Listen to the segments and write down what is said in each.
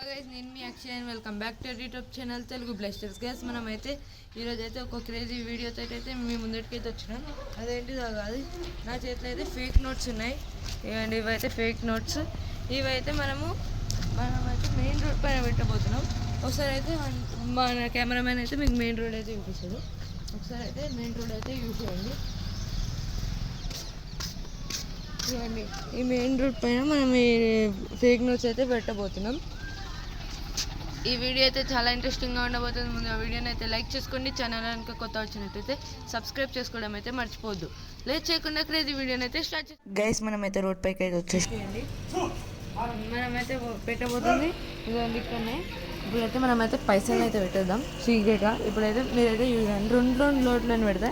Guys నేను మీ Akshay and welcome back to YouTube channel Telugu Blasters guys. మనమైతే ఈరోజు అయితే ఒక క్రేజీ వీడియోతో అయితే మీ ముందటికైతే వచ్చినాం. అదేంటిదో కాదు, నా చేతిలో అయితే ఫేక్ నోట్స్ ఉన్నాయి. ఇవ్వండి, ఇవైతే ఫేక్ నోట్స్. ఇవైతే మనమైతే మెయిన్ రోడ్ పైన పెట్టబోతున్నాం. ఒకసారి అయితే మన కెమెరామెన్ అయితే మీకు మెయిన్ రోడ్ అయితే చూపిస్తాడు. ఒకసారి అయితే మెయిన్ రోడ్ అయితే యూజ్ చేయండి. ఇవ్వండి, ఈ మెయిన్ రోడ్ పైన మనం ఈ ఫేక్ నోట్స్ అయితే పెట్టబోతున్నాం. ఈ వీడియో అయితే చాలా ఇంట్రెస్టింగ్గా ఉండబోతుంది. ముందు ఆ వీడియోని అయితే లైక్ చేసుకోండి. ఛానల్ కనుక కొత్త వచ్చినట్టయితే సబ్స్క్రైబ్ చేసుకోవడం అయితే మర్చిపోవద్దు. లేట్ చేయకుండా క్రేజీ వీడియోని అయితే స్టార్ట్ చేస్తాం. గైస్ మనమైతే రోడ్ పైకి అయితే వచ్చేసేయండి. మనమైతే పెట్టబోతుంది ఇదండి ఇక్కడనే. ఇప్పుడైతే మనమైతే పైసలు అయితే పెట్టేద్దాం సీక్రెట్గా. ఇప్పుడైతే మీరైతే రెండు లోట్లను పెడతా,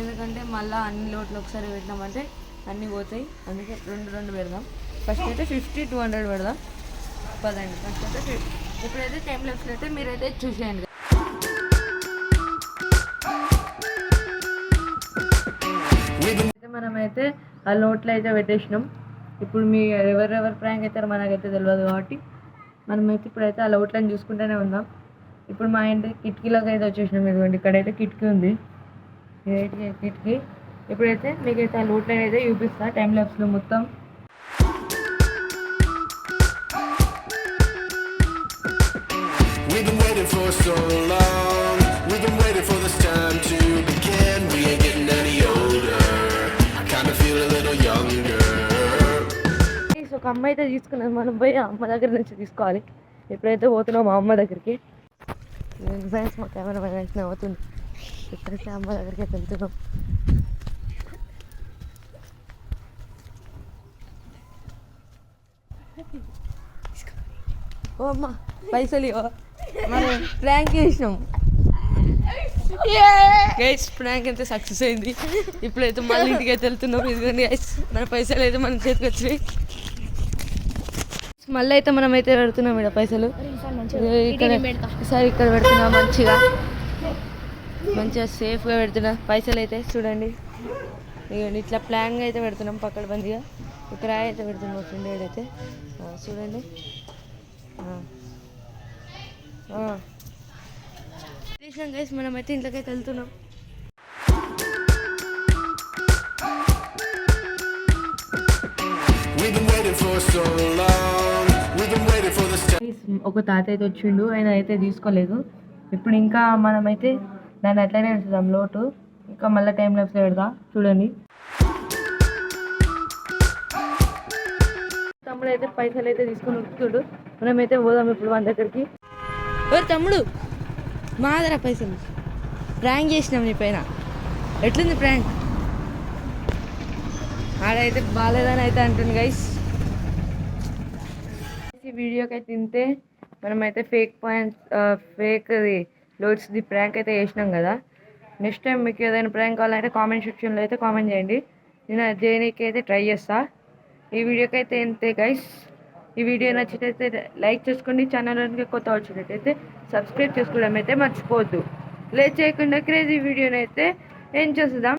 ఎందుకంటే మళ్ళీ అన్ని లోట్లు ఒకసారి పెట్టినామంటే అన్నీ పోతాయి. అందుకే రెండు పెడదాం. ఫస్ట్ అయితే 50-200 పెడదాం. పదండి, ఫస్ట్ అయితే ఇప్పుడైతే టైం లెఫ్ట్ అయితే మీరైతే చూసేయండి. మనమైతే ఆ లోట్లు అయితే పెట్టేసినాం. ఇప్పుడు మీ ఎవరెవరు ప్రాంక్ అవుతారో మనకైతే తెలియదు కాబట్టి మనమైతే ఇప్పుడైతే ఆ లోట్లను చూసుకుంటూనే ఉందాం. ఇప్పుడు మా ఇంటి కిటికీలోకి అయితే వచ్చేసినాం. ఇదిగోండి, ఇక్కడైతే కిటికీ ఉంది. ఇదైతే కిటికీ. ఇప్పుడైతే మీకైతే ఆ లోట్లను అయితే చూపిస్తా టైం లెఫ్ట్లో మొత్తం. We've been waiting for so long. We've been waiting for this time to begin. We ain't getting any older. I kinda feel a little younger. ఒక అమ్మ అయితే తీసుకున్నది, మనం పోయి అమ్మ దగ్గర నుంచి తీసుకోవాలి. ఎప్పుడైతే పోతున్నాం మా అమ్మ దగ్గరికి, ఫ్రెండ్స్ మా కెమెరా పైన అయితే అవుతుంది. ఎప్పుడైతే అమ్మ దగ్గరికి అయితే వెళ్తున్నాం. ఓ అమ్మ, పైసలు ఇవ్వ. మనం ప్రాంక్ చేసినాం గైస్. ప్రాంక్ అయితే సక్సెస్ అయింది. ఇప్పుడైతే మళ్ళీ ఇంటికి అయితే వెళ్తున్నాం. ఇదిగోండి గైస్, మన పైసలు అయితే మన చేతికి వచ్చినాయి. మళ్ళీ అయితే మనం అయితే పెడుతున్నాం ఇక్కడ పైసలు. ఈసారి ఇక్కడ పెడుతున్నా, మంచిగా సేఫ్గా పెడుతున్నా పైసలు అయితే. చూడండి, ఇదిగోండి ఇట్లా ప్లాన్గా అయితే పెడుతున్నాం పక్కడ బందిగా. ఇక్కడ అయితే పెడుతున్నాం ఫ్రెండ్ ఏడైతే. చూడండి, తీసాం గైస్. మనమైతే ఇంట్లోకైతే వెళ్తున్నాం. ఒక తాత అయితే వచ్చిండు, ఆయన అయితే తీసుకోలేదు. ఇప్పుడు ఇంకా మనమైతే దాన్ని అట్లనే ఉంచుదాం లోటు. ఇంకా మళ్ళీ టైం లెఫ్ట్ పెడదా. చూడండి, తమ్ముడు అయితే పైసలు అయితే తీసుకొని వస్తుడు. మనమైతే పోదాం ఇప్పుడు మన దగ్గరికి. తమ్ముడు, మా దగ్గర పైసలు ప్రాంక్ చేసినాం నీ పైన. ఎట్లుంది ప్రాంక్? ఆడైతే బాగాలేదని అయితే అంటుంది గైస్. ఈ వీడియోకి అయితే తింటే మనమైతే ఫేక్ లోడ్స్ది ప్రాంక్ అయితే చేసినాం కదా. నెక్స్ట్ టైం మీకు ఏదైనా ప్రాంక్ కావాలంటే కామెంట్ సెక్షన్లో అయితే కామెంట్ చేయండి. నేను చేయడానికి అయితే ట్రై చేస్తా. ఈ వీడియోకి అయితే ఇంతే గైస్. ఈ వీడియో నచ్చినైతే లైక్ చేసుకోండి. ఛానల్కి కొత్త వచ్చినట్టయితే సబ్స్క్రైబ్ చేసుకోవడం అయితే మర్చిపోవద్దు. లేట్ చేయకుండా క్రేజీ వీడియోని అయితే ఏం చేద్దాం.